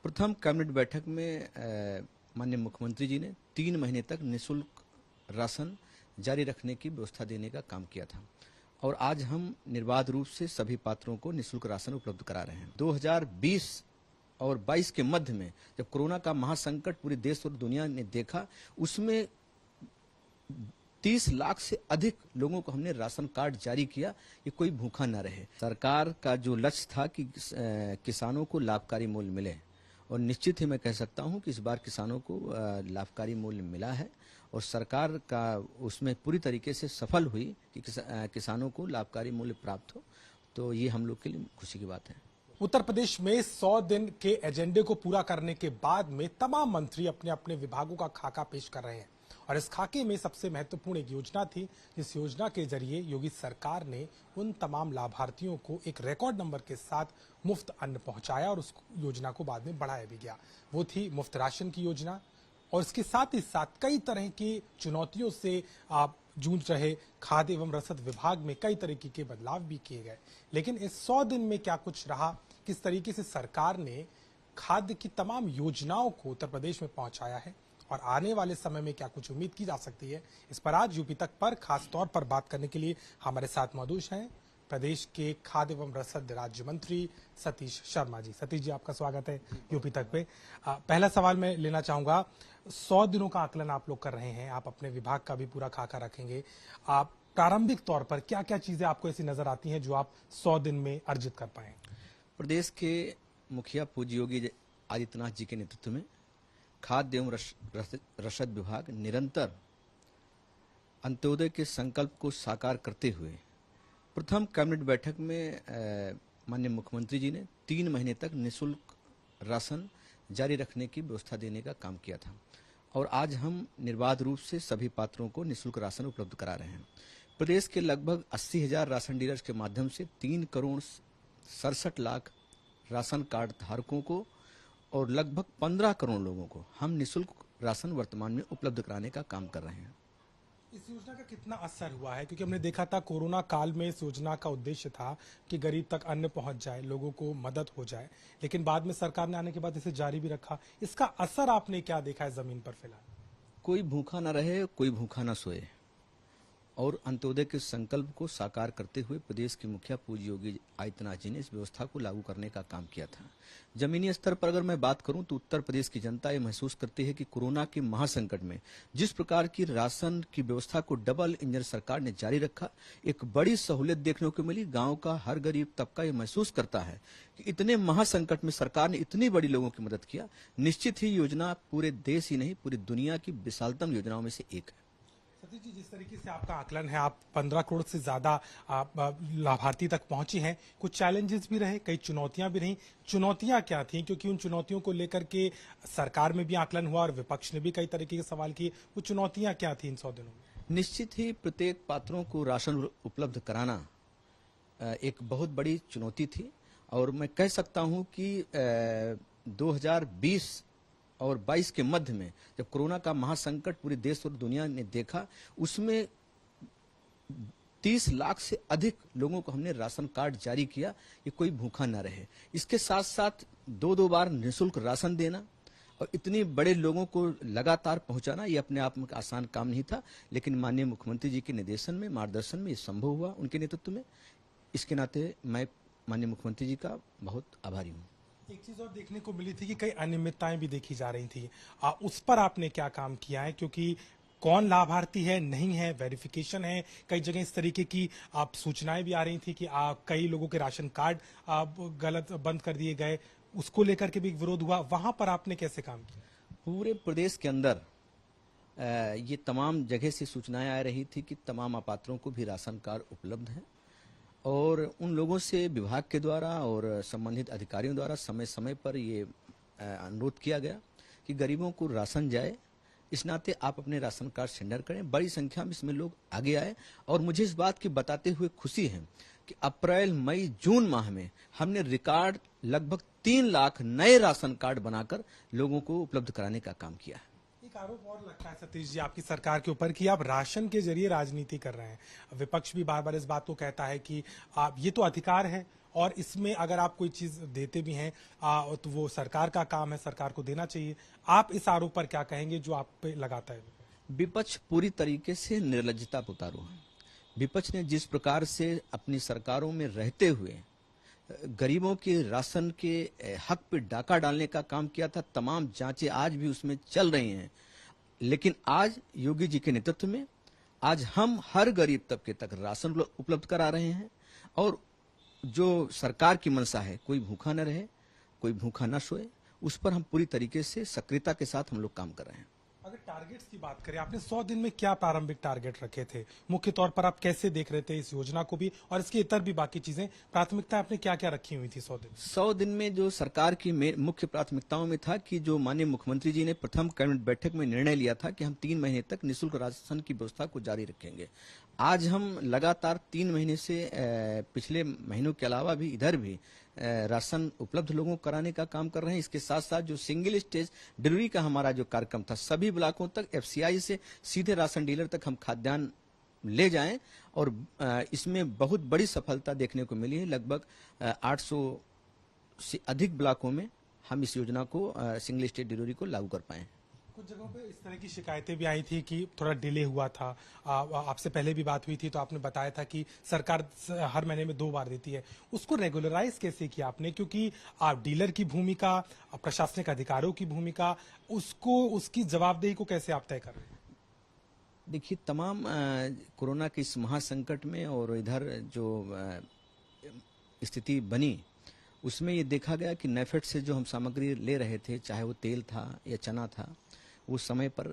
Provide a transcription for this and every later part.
प्रथम कैबिनेट बैठक में माननीय मुख्यमंत्री जी ने 3 महीने तक निःशुल्क राशन जारी रखने की व्यवस्था देने का काम किया था और आज हम निर्बाध रूप से सभी पात्रों को निःशुल्क राशन उपलब्ध करा रहे हैं। 2020 और 22 के मध्य में जब कोरोना का महासंकट पूरे देश और दुनिया ने देखा, उसमें 30 लाख से अधिक लोगों को हमने राशन कार्ड जारी किया कि कोई भूखा न रहे। सरकार का जो लक्ष्य था कि किसानों को लाभकारी मूल्य मिले, और निश्चित ही मैं कह सकता हूं कि इस बार किसानों को लाभकारी मूल्य मिला है और सरकार का उसमें पूरी तरीके से सफल हुई कि किसानों को लाभकारी मूल्य प्राप्त हो। तो ये हम लोग के लिए खुशी की बात है। उत्तर प्रदेश में 100 दिन के एजेंडे को पूरा करने के बाद में तमाम मंत्री अपने अपने विभागों का खाका पेश कर रहे हैं और इस खाके में सबसे महत्वपूर्ण एक योजना थी, जिस योजना के जरिए योगी सरकार ने उन तमाम लाभार्थियों को एक रिकॉर्ड नंबर के साथ मुफ्त अन्न पहुंचाया और उस योजना को बाद में बढ़ाया भी गया। वो थी मुफ्त राशन की योजना और इसके साथ ही साथ कई तरह की चुनौतियों से आप जूझ रहे खाद्य एवं रसद विभाग में कई तरीके के बदलाव भी किए गए। लेकिन इस 100 दिन में क्या कुछ रहा, किस तरीके से सरकार ने खाद्य की तमाम योजनाओं को उत्तर प्रदेश में पहुंचाया है और आने वाले समय में क्या कुछ उम्मीद की जा सकती है, इस पर आज यूपी तक पर खास तौर पर बात करने के लिए हमारे साथ मौजूद हैं प्रदेश के खाद्य एवं रसद राज्य मंत्री सतीश शर्मा जी। सतीश जी, आपका स्वागत है यूपी तक पे। पहला सवाल मैं लेना चाहूंगा, 100 दिनों का आकलन आप लोग कर रहे हैं, आप अपने विभाग का भी पूरा खाका रखेंगे। आप प्रारंभिक तौर पर क्या क्या चीजें आपको ऐसी नजर आती हैं जो आप 100 दिन में अर्जित कर पाए? प्रदेश के मुखिया पूज्य योगी आदित्यनाथ जी के नेतृत्व में खाद्य एवं रसद विभाग निरंतर अंत्योदय के संकल्प को साकार करते हुए प्रथम कैबिनेट बैठक में माननीय मुख्यमंत्री जी ने 3 महीने तक निःशुल्क राशन जारी रखने की व्यवस्था देने का काम किया था और आज हम निर्बाध रूप से सभी पात्रों को निःशुल्क राशन उपलब्ध करा रहे हैं। प्रदेश के लगभग 80,000 राशन डीलर्स के माध्यम से 3 करोड़ 67 लाख राशन कार्ड धारकों को और लगभग 15 करोड़ लोगों को हम निःशुल्क राशन वर्तमान में उपलब्ध कराने का काम कर रहे हैं। इस योजना का कितना असर हुआ है? क्योंकि हमने देखा था कोरोना काल में इस योजना का उद्देश्य था कि गरीब तक अन्न पहुंच जाए, लोगों को मदद हो जाए, लेकिन बाद में सरकार ने आने के बाद इसे जारी भी रखा। इसका असर आपने क्या देखा है जमीन पर? फिलहाल कोई भूखा न रहे, कोई भूखा न सोए और अंत्योदय के संकल्प को साकार करते हुए प्रदेश के मुखिया पूज्य योगी आदित्यनाथ जी ने इस व्यवस्था को लागू करने का काम किया था। जमीनी स्तर पर अगर मैं बात करूं तो उत्तर प्रदेश की जनता ये महसूस करती है कि कोरोना के महासंकट में जिस प्रकार की राशन की व्यवस्था को डबल इंजन सरकार ने जारी रखा, एक बड़ी सहूलियत देखने को मिली। गांव का हर गरीब तबका ये महसूस करता है कि इतने महासंकट में सरकार ने इतनी बड़ी लोगों की मदद किया। निश्चित ही योजना पूरे देश ही नहीं पूरी दुनिया की विशालतम योजनाओं में से एक है। सतीश जी, जिस तरीके से आपका आकलन है, आप 15 करोड़ से ज्यादा लाभार्थी तक पहुंची हैं, कुछ चैलेंजेस भी रहे, कई चुनौतियां भी रही। चुनौतियां क्या थी? क्योंकि उन चुनौतियों को लेकर के सरकार में भी आकलन हुआ और विपक्ष ने भी कई तरीके के सवाल किए। वो चुनौतियां क्या थी इन 100 दिनों में? निश्चित ही प्रत्येक पात्रों को राशन उपलब्ध कराना एक बहुत बड़ी चुनौती थी और मैं कह सकता हूं कि 2020 और 22 के मध्य में जब कोरोना का महासंकट पूरे देश और दुनिया ने देखा, उसमें 30 लाख से अधिक लोगों को हमने राशन कार्ड जारी किया कि कोई भूखा न रहे। इसके साथ साथ 2-2 बार निःशुल्क राशन देना और इतने बड़े लोगों को लगातार पहुंचाना, ये अपने आप में आसान काम नहीं था, लेकिन माननीय मुख्यमंत्री जी के निर्देशन में, मार्गदर्शन में ये संभव हुआ उनके नेतृत्व में। इसके नाते मैं माननीय मुख्यमंत्री जी का बहुत आभारी हूँ। एक चीज और देखने को मिली थी कि कई अनियमितताएं भी देखी जा रही थी, उस पर आपने क्या काम किया है? क्योंकि कौन लाभार्थी है, नहीं है, वेरिफिकेशन है, कई जगह इस तरीके की आप सूचनाएं भी आ रही थी कि कई लोगों के राशन कार्ड गलत बंद कर दिए गए, उसको लेकर के भी विरोध हुआ। वहां पर आपने कैसे काम किया? पूरे प्रदेश के अंदर ये तमाम जगह से सूचनाएं आ रही थी कि तमाम अपात्रों को भी राशन कार्ड उपलब्ध है और उन लोगों से विभाग के द्वारा और संबंधित अधिकारियों द्वारा समय समय पर ये अनुरोध किया गया कि गरीबों को राशन जाए। इस नाते आप अपने राशन कार्ड सेंडर करें। बड़ी संख्या में इसमें लोग आगे आए और मुझे इस बात की बताते हुए खुशी है कि अप्रैल, मई, जून माह में हमने रिकॉर्ड लगभग 3 लाख नए राशन कार्ड बनाकर लोगों को उपलब्ध कराने का काम किया है। एक आरोप और लगता है सतीश जी आपकी सरकार के ऊपर कि आप राशन के जरिए राजनीति कर रहे हैं। विपक्ष भी बार बार इस बात को कहता है कि आप, ये तो अधिकार है और इसमें अगर आप कोई चीज देते भी हैं तो वो सरकार का काम है, सरकार को देना चाहिए। आप इस आरोप पर क्या कहेंगे जो आप पे लगाता है? विपक्ष पूरी तरीके से निर्लज्जता पर उतारू है। विपक्ष ने जिस प्रकार से अपनी सरकारों में रहते हुए गरीबों के राशन के हक पे डाका डालने का काम किया था, तमाम जांचें आज भी उसमें चल रही हैं। लेकिन आज योगी जी के नेतृत्व में आज हम हर गरीब तबके तक राशन उपलब्ध करा रहे हैं। और जो सरकार की मंशा है, कोई भूखा न रहे, कोई भूखा न सोए, उस पर हम पूरी तरीके से सक्रियता के साथ हम लोग काम कर रहे हैं। अगर टारगेट्स की बात करें, आपने 100 दिन में क्या प्रारंभिक टारगेट रखे थे? मुख्य तौर पर आप कैसे देख रहे थे इस योजना को भी, और इसके इतर भी बाकी चीजें, प्राथमिकता आपने क्या क्या रखी हुई थी 100 दिन? 100 दिन में जो सरकार की मुख्य प्राथमिकताओं में था कि जो माननीय मुख्यमंत्री जी ने प्रथम कैबिनेट बैठक में निर्णय लिया था कि हम 3 महीने तक निःशुल्क राशन की व्यवस्था को जारी रखेंगे। आज हम लगातार 3 महीने से पिछले महीनों के अलावा भी इधर भी राशन उपलब्ध लोगों को कराने का काम कर रहे हैं। इसके साथ साथ जो सिंगल स्टेज डिलीवरी का हमारा जो कार्यक्रम था, सभी ब्लॉकों तक एफसीआई से सीधे राशन डीलर तक हम खाद्यान्न ले जाएं, और इसमें बहुत बड़ी सफलता देखने को मिली है। लगभग 800 से अधिक ब्लॉकों में हम इस योजना को सिंगल स्टेज डिलीवरी को लागू कर पाए। कुछ जगहों पे इस तरह की शिकायतें भी आई थी कि थोड़ा डिले हुआ था। आपसे पहले भी बात हुई थी तो आपने बताया था कि सरकार हर महीने में 2 बार देती है। उसको रेगुलराइज कैसे किया आपने? क्योंकि आप डीलर की भूमिका, प्रशासनिक अधिकारियों की भूमिका, उसकी जवाबदेही को कैसे आप तय कर रहे हैं? देखिए, तमाम कोरोना के इस महासंकट में और इधर जो स्थिति बनी, उसमें ये देखा गया कि नेफेड से जो हम सामग्री ले रहे थे, चाहे वो तेल था या चना था, वो समय पर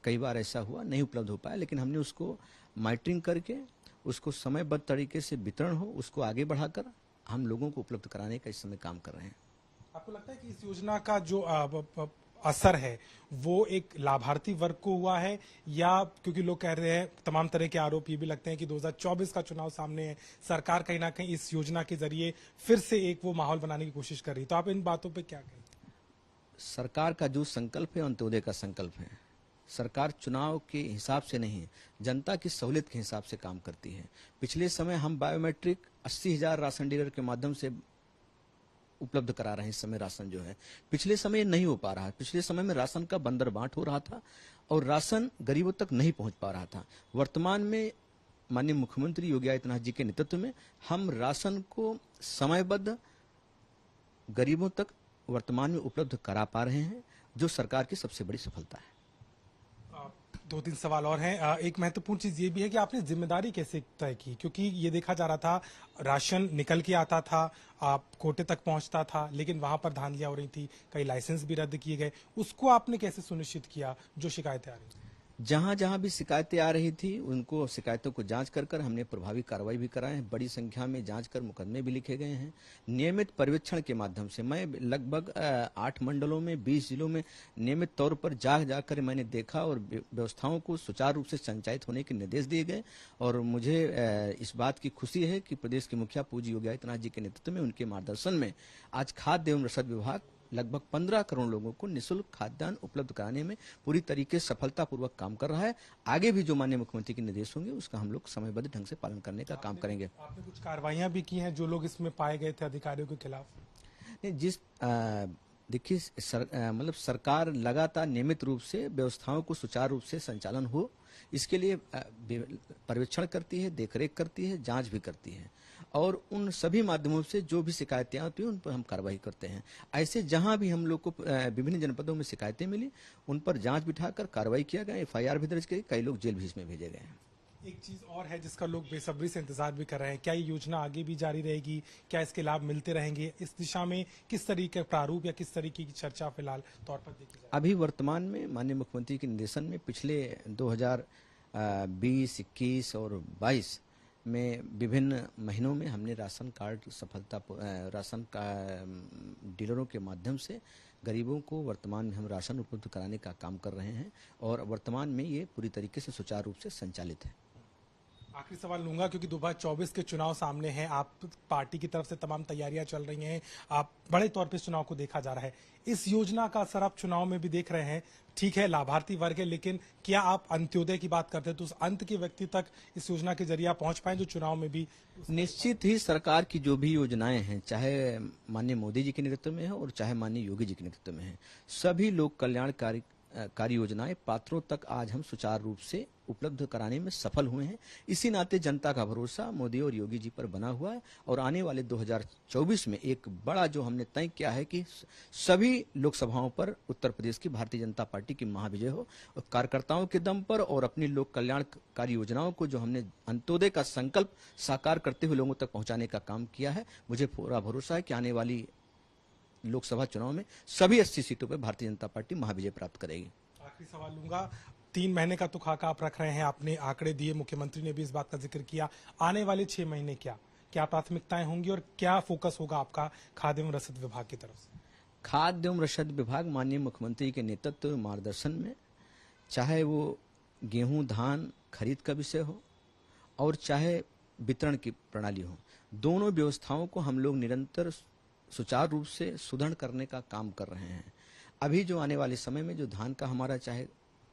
कई बार ऐसा हुआ नहीं उपलब्ध हो पाया। लेकिन हमने उसको मॉनिटरिंग करके उसको समयबद्ध तरीके से वितरण हो, उसको आगे बढ़ाकर हम लोगों को उपलब्ध कराने का इस समय काम कर रहे हैं। आपको लगता है कि इस योजना का जो असर है वो एक लाभार्थी वर्ग को हुआ है, या क्योंकि लोग कह रहे हैं, तमाम तरह के आरोप ये भी लगते हैं कि 2024 का चुनाव सामने है, सरकार कहीं ना कहीं इस योजना के जरिए फिर से एक वो माहौल बनाने की कोशिश कर रही है, तो आप इन बातों पे क्या कहें? सरकार का जो संकल्प है अंत्योदय का संकल्प है। सरकार चुनाव के हिसाब से नहीं, जनता की सहूलियत के हिसाब से काम करती है। पिछले समय हम बायोमेट्रिक 80,000 राशन डीलर के माध्यम से उपलब्ध करा रहे हैं। इस समय राशन जो है, पिछले समय नहीं हो पा रहा है। पिछले समय में राशन का बंदर बांट हो रहा था और राशन गरीबों तक नहीं पहुंच पा रहा था। वर्तमान में माननीय मुख्यमंत्री योगी आदित्यनाथ जी के नेतृत्व में हम राशन को समयबद्ध गरीबों तक वर्तमान में उपलब्ध करा पा रहे हैं, जो सरकार की सबसे बड़ी सफलता है। 2-3 सवाल और हैं। एक महत्वपूर्ण चीज ये भी है कि आपने जिम्मेदारी कैसे तय की, क्योंकि ये देखा जा रहा था राशन निकल के आता था, आप कोटे तक पहुंचता था, लेकिन वहां पर धांधलियां हो रही थी, कई लाइसेंस भी रद्द किए गए। उसको आपने कैसे सुनिश्चित किया जो शिकायतें आ रही थी? जहां जहां भी शिकायतें आ रही थी, उनको शिकायतों को जांच कर हमने प्रभावी कार्रवाई भी कराए हैं। बड़ी संख्या में जांच कर मुकदमे भी लिखे गए हैं। नियमित पर्यवेक्षण के माध्यम से मैं लगभग 8 मंडलों में 20 जिलों में नियमित तौर पर जाकर मैंने देखा और व्यवस्थाओं को सुचारू रूप से संचालित होने के निर्देश दिए गए। और मुझे इस बात की खुशी है कि प्रदेश के मुखिया पूज्य योगी आदित्यनाथ जी के नेतृत्व में, उनके मार्गदर्शन में आज खाद्य एवं रसद विभाग लगभग 15 करोड़ लोगों को निःशुल्क खाद्यान्न उपलब्ध कराने में पूरी तरीके से सफलतापूर्वक काम कर रहा है। आगे भी जो माननीय मुख्यमंत्री के निर्देश होंगे, उसका हम लोग समयबद्ध ढंग से पालन करने का काम करेंगे। आपने कुछ कार्रवाइयां भी की हैं जो लोग इसमें पाए गए थे अधिकारियों के खिलाफ? नहीं, देखिए, मतलब सरकार लगातार नियमित रूप से व्यवस्थाओं को सुचारू रूप से संचालन हो, इसके लिए पर्यवेक्षण करती है, देखरेख करती है, जांच भी करती है, और उन सभी माध्यमों से जो भी शिकायतें आती हैं उन पर हम कार्रवाई करते हैं। ऐसे जहां भी हम लोग को विभिन्न जनपदों में शिकायतें मिली, उन पर जांच बिठाकर कार्रवाई किया गया, एफआईआर भी दर्ज की, कई लोग जेल भी इसमें भेजे गए हैं। एक चीज और है जिसका लोग बेसब्री से इंतजार भी कर रहे हैं, क्या ये योजना आगे भी जारी रहेगी? क्या इसके लाभ मिलते रहेंगे? इस दिशा में किस तरीके का प्रारूप या किस तरीके की चर्चा फिलहाल तौर पर देखी जाए? अभी वर्तमान में माननीय मुख्यमंत्री के निर्देशन में पिछले 2020, 21 और 22 में विभिन्न महीनों में हमने राशन कार्ड राशन का डीलरों के माध्यम से गरीबों को वर्तमान में हम राशन उपलब्ध कराने का काम कर रहे हैं, और वर्तमान में ये पूरी तरीके से सुचारू रूप से संचालित है। आखिरी सवाल लूंगा क्योंकि 2024 के चुनाव सामने हैं। आप पार्टी की तरफ से तमाम तैयारियां चल रही हैं, आप बड़े तौर पे इस चुनाव को देखा जा रहा है। इस योजना का असर आप चुनाव में भी देख रहे हैं। ठीक है, लाभार्थी वर्ग है, लेकिन क्या आप अंत्योदय की बात करते हैं तो उस अंत के व्यक्ति तक इस योजना के जरिए आप पहुंच पाए जो चुनाव में भी? निश्चित ही सरकार की जो भी योजनाएं हैं, चाहे माननीय मोदी जी के नेतृत्व में है और चाहे माननीय योगी जी के नेतृत्व में है, सभी लोक कल्याणकारी कार्य योजनाएं पात्रों तक आज हम सुचारू रूप से उपलब्ध कराने में सफल हुए हैं। इसी नाते जनता का भरोसा मोदी और योगी जी पर बना हुआ है और आने वाले 2024 में एक बड़ा जो हमने तय किया है कि सभी लोकसभाओं पर उत्तर प्रदेश की भारतीय जनता पार्टी की महाविजय हो, और कार्यकर्ताओं के दम पर और अपनी लोक कल्याणकारी योजनाओं को जो हमने अंत्योदय का संकल्प साकार करते हुए लोगों तक पहुंचाने का काम किया है, मुझे पूरा भरोसा है कि आने वाली लोकसभा चुनाव में सभी 80 सीटों पर भारतीय जनता पार्टी महाविजय प्राप्त करेगी। आखिरी सवाल लूंगा। 3 महीने का तो खाका आप रख रहे हैं, आपने आंकड़े दिए, मुख्यमंत्री ने भी इस बात का जिक्र किया। आने वाले 6 महीने क्या प्राथमिकताएं होंगी और क्या फोकस होगा आपका खाद्य एवं रसद विभाग की तरफ से? खाद्य एवं रसद विभाग माननीय मुख्यमंत्री के नेतृत्व मार्गदर्शन में, चाहे वो गेहूं धान खरीद का विषय हो और चाहे वितरण की प्रणाली हो, दोनों व्यवस्थाओं को हम लोग निरंतर सुचारू रूप से सुदृढ़ करने का काम कर रहे हैं। अभी जो आने वाले समय में जो धान का हमारा चाहे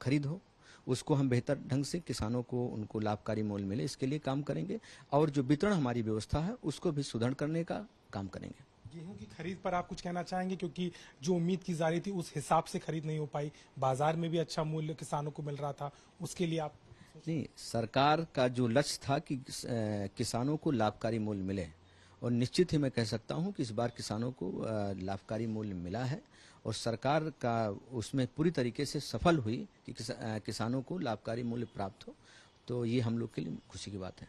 खरीद हो, उसको हम बेहतर ढंग से किसानों को उनको लाभकारी मोल मिले, इसके लिए काम करेंगे और जो वितरण हमारी व्यवस्था है उसको भी सुदृढ़ करने का काम करेंगे। गेहूं की खरीद पर आप कुछ कहना चाहेंगे, क्योंकि जो उम्मीद की जा रही थी उस हिसाब से खरीद नहीं हो पाई, बाजार में भी अच्छा मूल्य किसानों को मिल रहा था, उसके लिए आप? नहीं, सरकार का जो लक्ष्य था कि किसानों को लाभकारी मूल्य मिले, और निश्चित ही मैं कह सकता हूं कि इस बार किसानों को लाभकारी मूल्य मिला है और सरकार का उसमें पूरी तरीके से सफल हुई कि किसानों को लाभकारी मूल्य प्राप्त हो, तो ये हम लोग के लिए खुशी की बात है।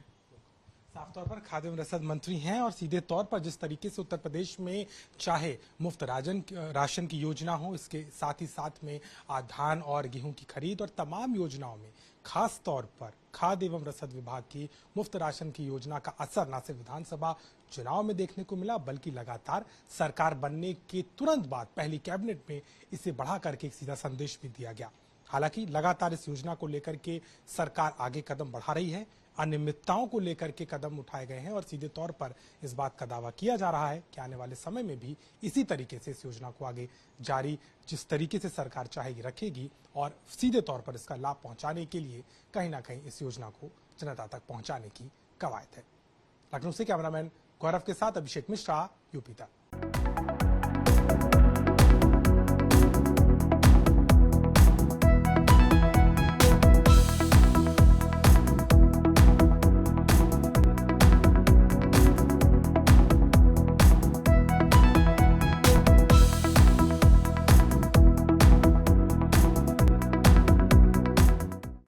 साफ तौर पर खाद्य एवं रसद मंत्री हैं और सीधे तौर पर जिस तरीके से उत्तर प्रदेश में चाहे मुफ्त राशन की योजना हो, इसके साथ ही साथ में धान और गेहूं की खरीद और तमाम योजनाओं में खास तौर पर खाद्य एवं रसद विभाग की मुफ्त राशन की योजना का असर न सिर्फ विधानसभा चुनाव में देखने को मिला, बल्कि लगातार सरकार बनने के तुरंत बाद पहली कैबिनेट में इसे बढ़ा करके एक सीधा संदेश भी दिया गया। हालांकि लगातार इस योजना को लेकर के सरकार आगे कदम बढ़ा रही है, अनियमितताओं को लेकर के कदम उठाए गए हैं और सीधे तौर पर इस बात का दावा किया जा रहा है कि आने वाले समय में भी इसी तरीके से इस योजना को आगे जारी जिस तरीके से सरकार चाहेगी रखेगी और सीधे तौर पर इसका लाभ पहुंचाने के लिए कहीं ना कहीं इस योजना को जनता तक पहुंचाने की कवायद है। लखनऊ से कैमरामैन गौरव के साथ अभिषेक मिश्रा, यूपी तक।